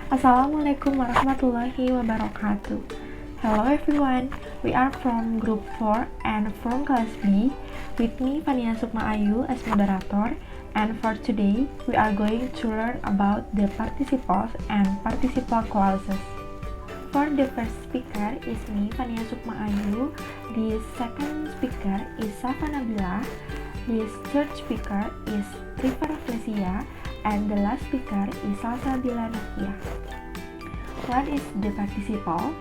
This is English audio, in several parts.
Assalamualaikum warahmatullahi wabarakatuh. Hello everyone, we are from Group 4 and from Class B. With me, Vania Sukma Ayu as moderator. And for today, we are going to learn about the participles and participle clauses. For the first speaker is me, Vania Sukma Ayu. The second speaker is Shafa Nabilah. The third speaker is Rifa Raflesia. And the last speaker is Salsabilla Naqiyyah. What is the participle?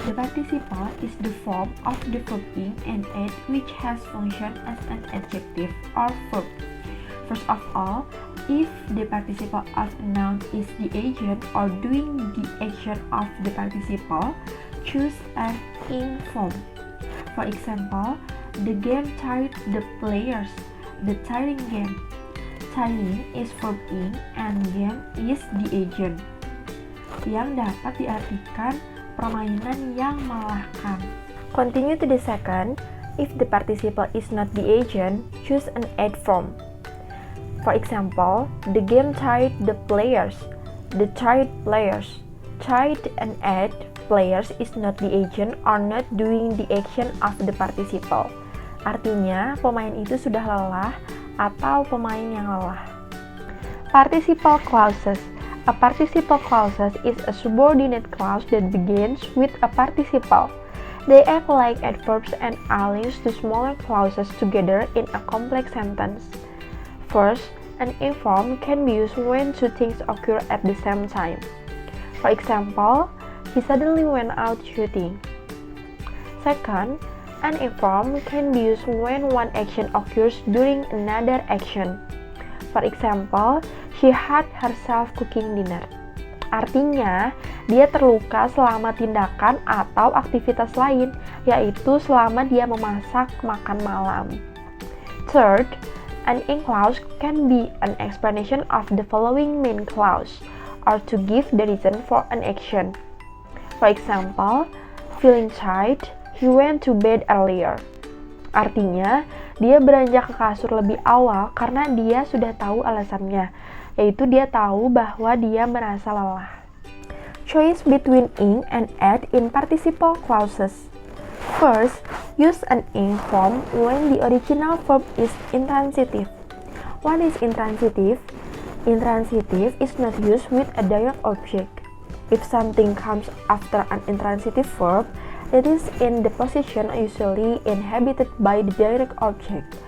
The participle is the form of the verb in and ed which has function as an adjective or verb. First of all, if the participle of a noun is the agent or doing the action of the participle, choose an ing form. For example, the game tired the players. The tiring game. Tiring is verb in and game is the agent, yang dapat diartikan permainan yang melelahkan. Continue to the second. If the participle is not the agent, choose an aid form. For example, the game tired the players. The tired players. Tired and aid players is not the agent or not doing the action of the participle. Artinya, pemain itu sudah lelah atau pemain yang lelah. Participle clauses. A participle clauses is a subordinate clause that begins with a participle. They act like adverbs and are linked to smaller clauses together in a complex sentence. First, an ing form can be used when two things occur at the same time. For example, he suddenly went out shooting. Second, an ing form can be used when one action occurs during another action. For example, she hurt herself cooking dinner. Artinya, dia terluka selama tindakan atau aktivitas lain, yaitu selama dia memasak makan malam. Third, an ing clause can be an explanation of the following main clause, or to give the reason for an action. For example, feeling tired, he went to bed earlier. Artinya, dia beranjak ke kasur lebih awal karena dia sudah tahu alasannya, yaitu dia tahu bahwa dia merasa lelah. Choice between ing and add in participle clauses. First, use an ing form when the original verb is intransitive. What is intransitive? Intransitive is not used with a direct object. If something comes after an intransitive verb, it is in the position usually inhabited by the direct object.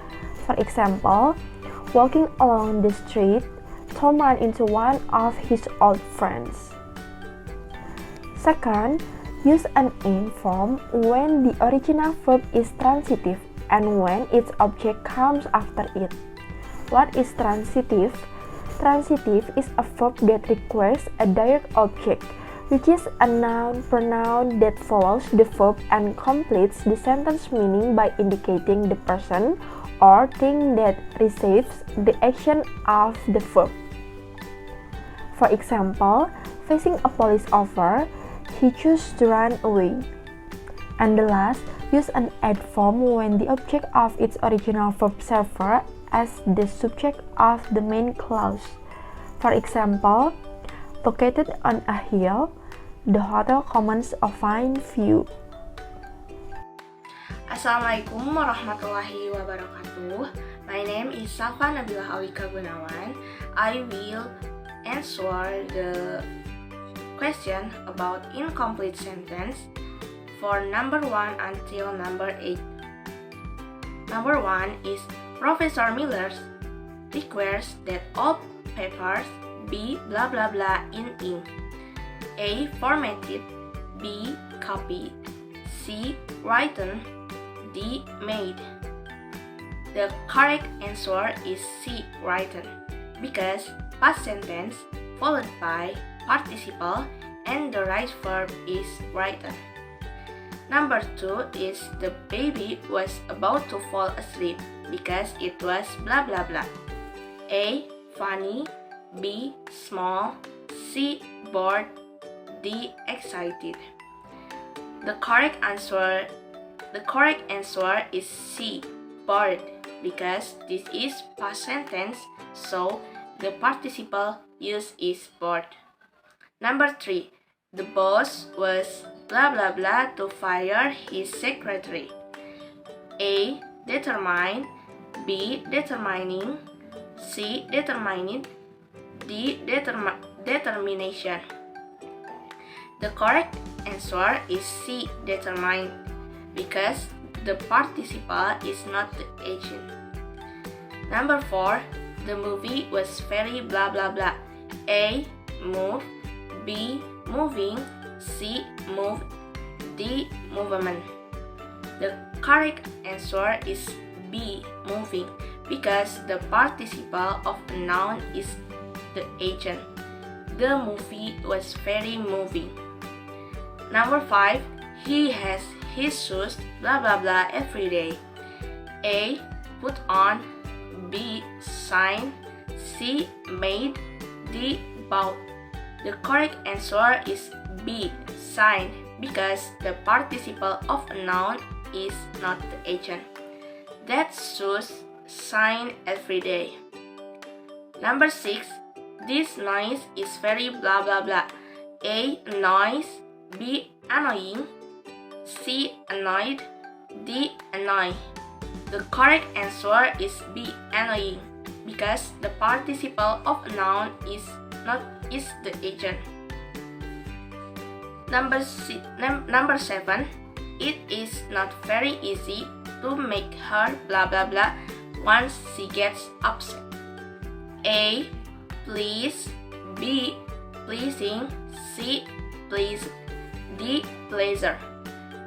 For example, walking along the street, Tom ran into one of his old friends. Second, use an ing form when the original verb is transitive and when its object comes after it. What is transitive? Transitive is a verb that requires a direct object, which is a noun pronoun that follows the verb and completes the sentence meaning by indicating the person or thing that receives the action of the verb. For example, facing a police officer, he chose to run away. And the last, use an add form when the object of its original verb serves as the subject of the main clause. For example, located on a hill, the hotel commands a fine view. Assalamualaikum warahmatullahi wabarakatuh. My name is Shafa Nabilah Gunawan. I will answer the question about incomplete sentence for number 1 until number 8. Number 1 is Professor Miller requires that all papers be blah blah blah in ink. A. Formatted. B. Copied. C. Written. D. Made. The correct answer is C. Written, because past sentence followed by participle and the right verb is written. Number 2 is the baby was about to fall asleep because it was blah blah blah. A. Funny. B. Small. C. Bored. D. Excited. The correct answer is C. Bored, because this is past sentence, so the participle used is bored. Number 3. The boss was blah blah blah to fire his secretary. A. Determine. B. Determining. C. Determined. D. Determination. The correct answer is C. Determined, because the participle is not the agent. Number 4. The movie was very blah blah blah. A. Move. B. Moving. C. Move. D. Movement. The correct answer is B. Moving, because the participle of a noun is the agent. The movie was very moving. Number 5. He has his shoes blah blah blah every day. A. Put on. B. Sign. C. Made. D. Bought. The correct answer is B. Sign, because the participle of a noun is not the agent. That shoes sign every day. Number 6. This noise is very blah blah blah. A. Noise. B. Annoying. C. Annoyed. D. Annoy. The correct answer is B. Annoying, because the participle of a noun is the agent. Number 7. It is not very easy to make her blah blah blah once she gets upset. A. Please. B. Pleasing. C. Please. D. Pleasure.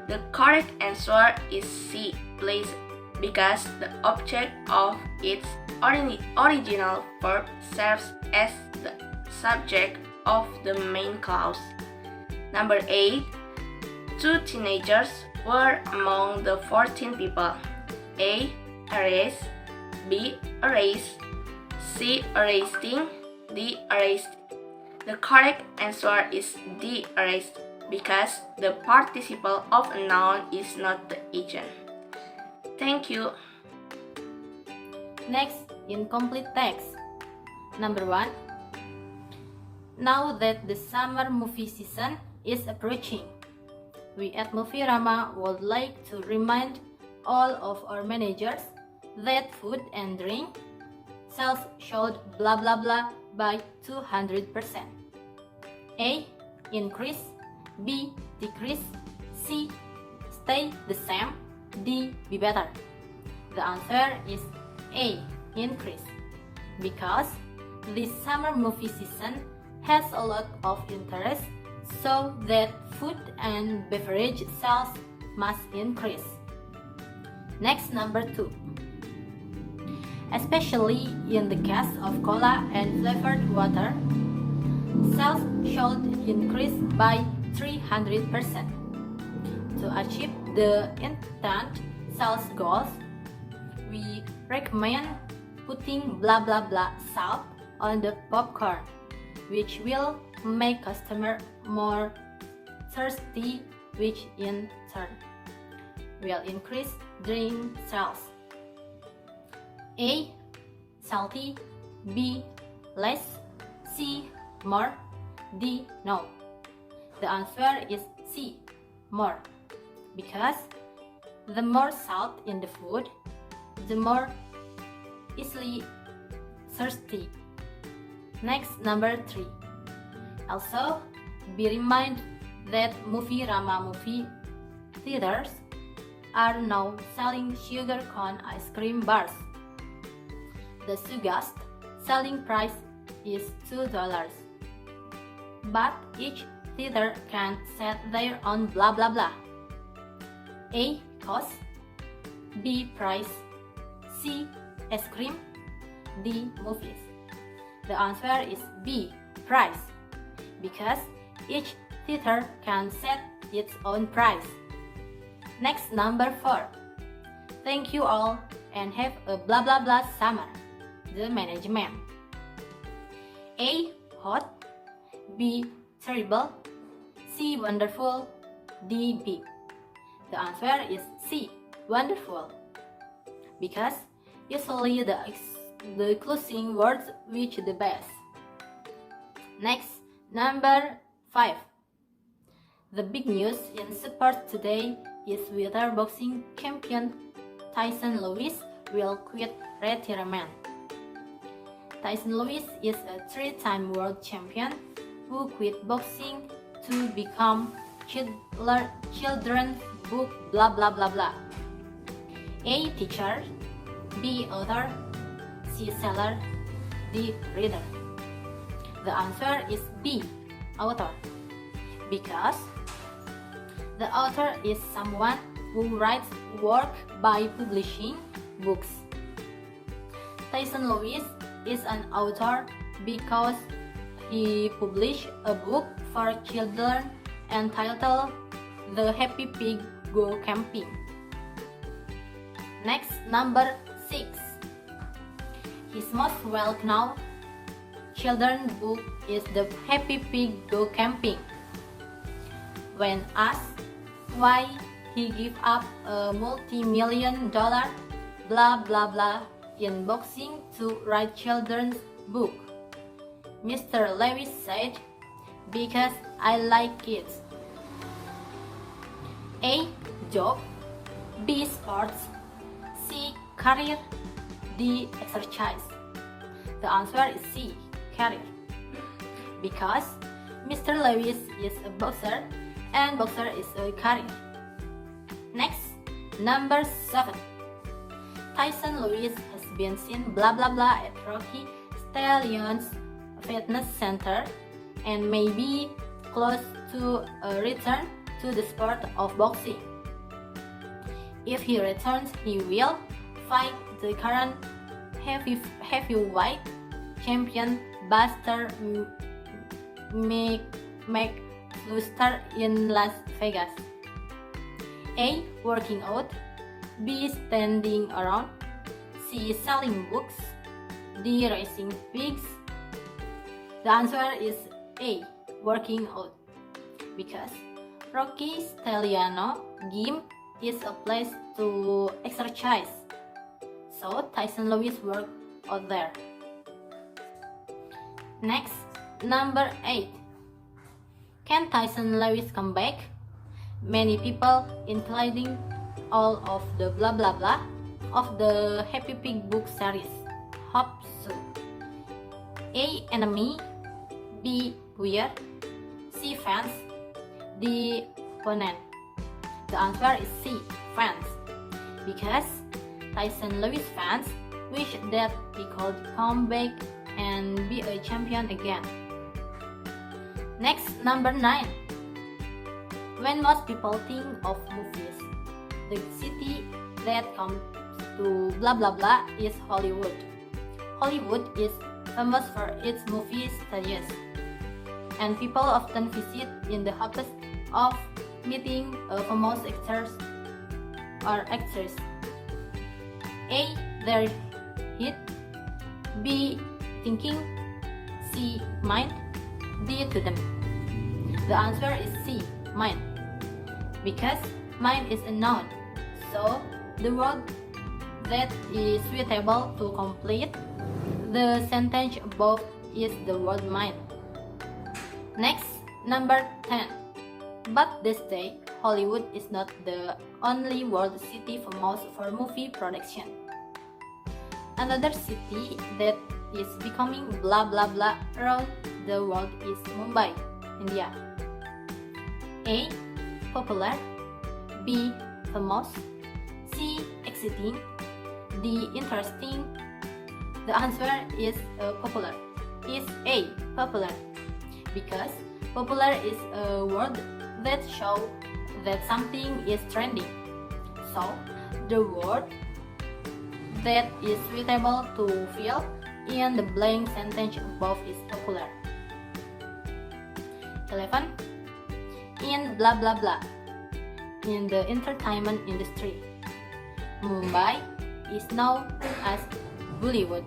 The correct answer is C. Pleasure, because the object of its original verb serves as the subject of the main clause. Number 8. 2 teenagers were among the 14 people. A. Erase. B. Erase. C. Erasing. D. Erased. The correct answer is D. Erased, because the participle of a noun is not the agent. Thank you. Next, incomplete text. Number 1. Now that the summer movie season is approaching, we at Movie Rama would like to remind all of our managers that food and drink sales showed blah blah blah by 200%. A. Increase. B. Decrease. C. Stay the same. D. Be better. The answer is A. Increase, because this summer movie season has a lot of interest, so that food and beverage sales must increase. Next, number 2. Especially in the case of cola and flavored water, sales should increase by 300%. To achieve the intended sales goals, we recommend putting blah blah blah salt on the popcorn, which will make customers more thirsty, which in turn will increase drink sales. A. Salty. B. Less. C. More. D. No. The answer is C. More, because the more salt in the food, the more easily thirsty. Next, number 3. Also, be reminded that Movie Rama movie theaters are now selling sugar cone ice cream bars. The cheapest selling price is $2, but each theater can set their own blah blah blah. A. Cost. B. Price. C. Ice cream. D. Movies. The answer is B. Price, because each theater can set its own price. Next, number 4. Thank you all and have a blah blah blah summer. The management. A. Hot. B. Terrible. C. Wonderful. D. Big. The answer is C. Wonderful, because usually the closing words reach the best. Next, number 5. The big news in sports today is whether boxing champion Tyson Lewis will quit retirement. Tyson Lewis is a 3-time world champion who quit boxing to become children's book blah blah blah blah. A. Teacher, B. Author, C. Seller, D. Reader. The answer is B. Author, because the author is someone who writes work by publishing books. Tyson Lewis is an author because he published a book for children entitled The Happy Pig Go Camping. Next, number 6. His most well-known children's book is The Happy Pig Go Camping. When asked why he gave up a multi-million-dollar blah blah blah in boxing to write children's book, Mr. Lewis said, "Because I like kids." A. Job, B. Sports, C. Career, D. Exercise. The answer is C. Career, because Mr. Lewis is a boxer and boxer is a career. Next, number 7. Tyson Lewis has been seen blah blah blah at Rocky Stallion's fitness center and may be close to a return to the sport of boxing. If he returns, he will fight the current heavyweight champion Buster McAllister in Las Vegas. A. Working out, B. Standing around, C. Selling books, D. Racing pigs. The answer is A. Working out, because Rocky Stallion Gym is a place to exercise, so Tyson Lewis worked out there. Next, number 8. Can Tyson Lewis come back? Many people, including all of the blah blah blah of the Happy Pig book series, hope so. A. Enemy, B. Weird, C. Fans, D. Opponent. The answer is C. Fans, because Tyson Lewis fans wish that he could come back and be a champion again. Next, number 9. When most people think of movies, the city that comes to blah blah blah is Hollywood. Hollywood is famous for its movie studios, and people often visit in the hopes of meeting famous actors or actresses. A. Their hit, B. Thinking, C. Mind, D. To them. The answer is C. Mind, because mind is a noun, so the word that is suitable to complete the sentence above is the word mind. Next, number 10. But this day, Hollywood is not the only world city famous for movie production. Another city that is becoming blah blah blah around the world is Mumbai, India. A. Popular, B. Famous, C. Exciting, D. Interesting. The answer is popular. Is A. Popular, because popular is a word that shows that something is trending. So the word that is suitable to fill in the blank sentence above is popular. 11. In blah blah blah, in the entertainment industry, Mumbai is known as Bollywood.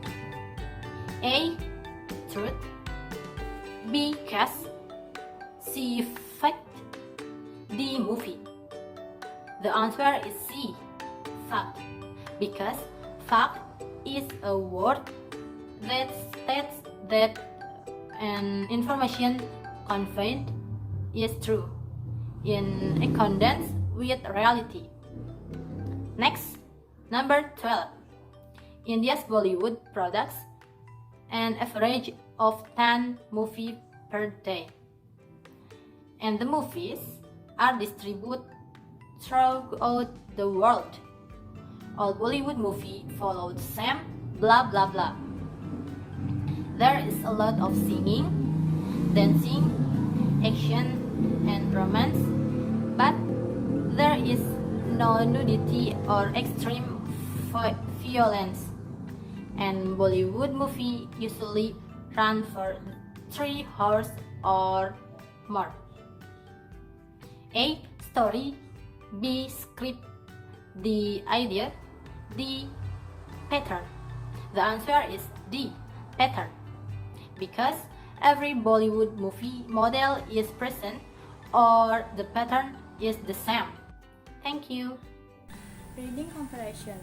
A. Truth, B. Cast, C. Fact, D. Movie. The answer is C. Fact, because fact is a word that states that an information conveyed is true, in accordance with reality. Next, number 12. India's Bollywood products an average of 10 movies per day, and the movies are distributed throughout the world. All Bollywood movies follow the same blah blah blah. There is a lot of singing, dancing, action, and romance, but there is no nudity or extreme violence. And Bollywood movie usually run for 3 hours or more. A. Story. B. Script. D. Idea. D. Pattern. The answer is D. Pattern. Because every Bollywood movie model is present or the pattern is the same. Thank you. Reading comparison.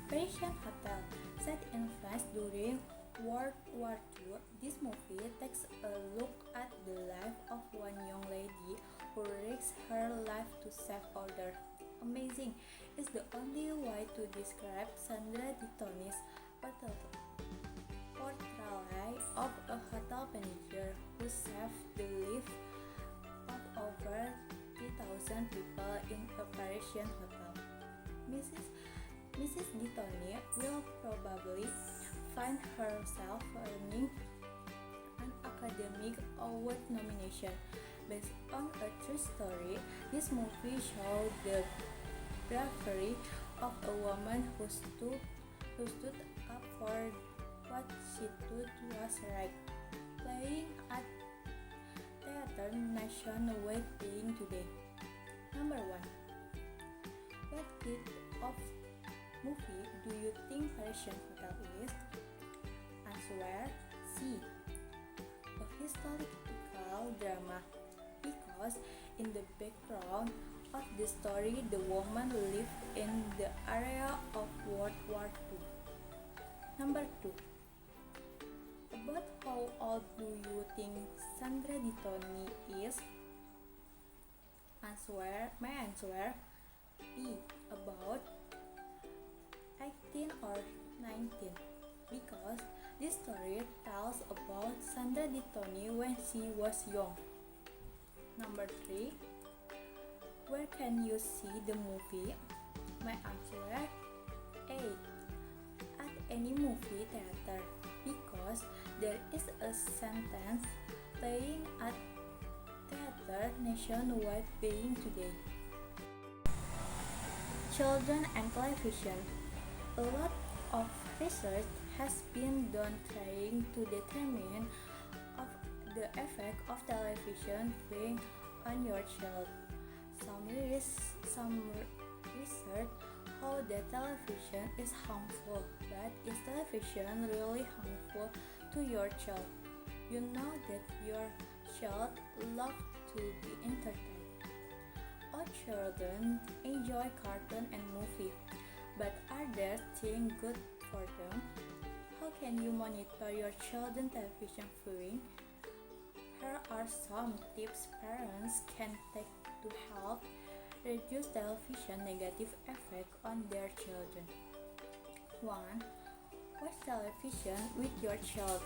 Parisian Hotel. Set in France during World War II, this movie takes a look at the life of one young lady who risks her life to save others. Amazing is the only way to describe Sandra Ditoni's portrayal of a hotel manager who saved the lives of over 3,000 people in a Parisian hotel. Mrs. Ditoni will probably find herself earning an Academy Award nomination. Based on a true story, this movie shows the bravery of a woman who stood up for what she thought was right. Playing at theater nationwide playing today. Number 1. What kind of movie do you think Parisian Hotel is? Answer C. A historical drama, because in the background of the story the woman lived in the area of World War II. Number 2. About how old do you think Sandra Ditoni is? My answer B. About 18 or 19, because this story tells about Sandra Ditoni when she was young. Number 3. Where can you see the movie? My answer A. At any movie theater, because there is a sentence playing at theater nationwide playing today. Children and television. A lot of research has been done trying to determine the effect of television playing on your child. Some research how that television is harmful, but is television really harmful to your child? You know that your child loves to be entertained. All children enjoy cartoon and movie, but are there things good for them? How can you monitor your children's television viewing? Here are some tips parents can take to help reduce television negative effect on their children. 1. Watch television with your child.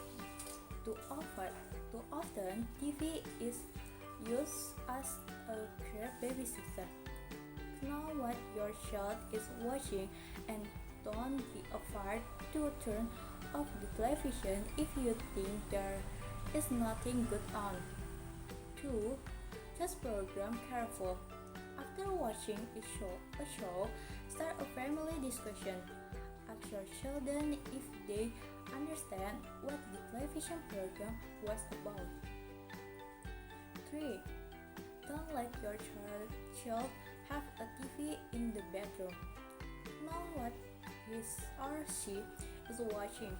Too often, TV is used as a care babysitter. Know what your child is watching and don't be afraid to turn off the television if you think there is nothing good on. 2. Just program careful. After watching a show, start a family discussion. Ask your children if they understand what the television program was about. 3. Don't let your child have a TV in the bedroom. Know what his or she is watching.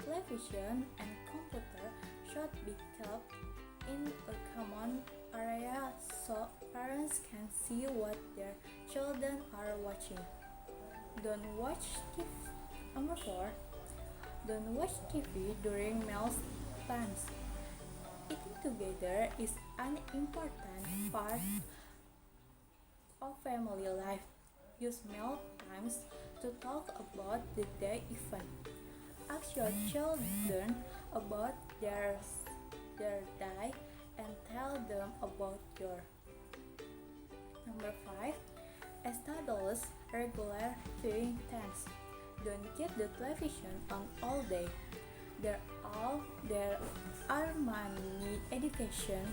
Television and computer should be kept in a common area so parents can see what their children are watching. Don't watch TV. Number 4. Don't watch TV during meal times. Eating together is an important part of family life. Use meal times to talk about the day event. Ask your children about their day and tell them about your. Number 5. Establish regular viewing times. Don't keep the television on all day. There are many education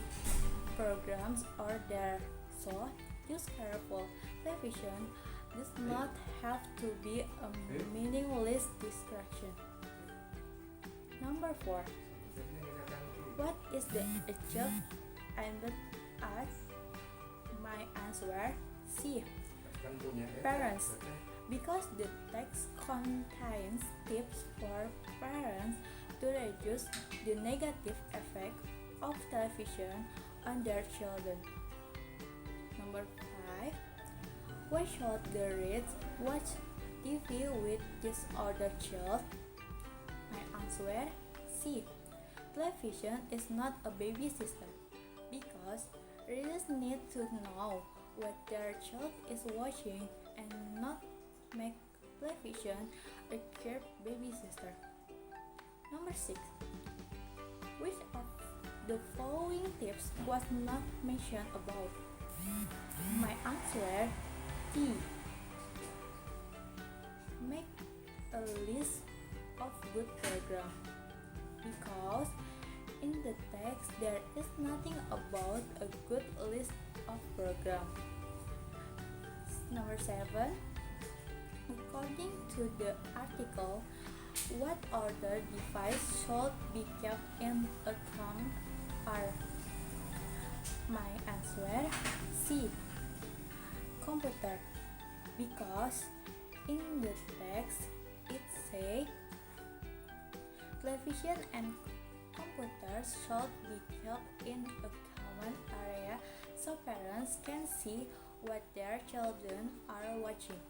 programs out there, so use careful. Television does not have to be a meaningless distraction. Number 4. What is the object aimed at? My answer C. Parents, because the text contains tips for parents to reduce the negative effect of television on their children. Number 5. Why should the kids watch TV with disordered child? My answer C. Television is not a baby system because readers need to know what their child is watching and not make television a cheap baby sister. Number 6. Which of the following tips was not mentioned above? My answer D. Make a list of good programs because in the text there is nothing about a good list of programs. Number 7. According to the article, what other device should be kept in account are? My answer C. Computer, because in the text it says television and computers should be kept in a common area so parents can see what their children are watching.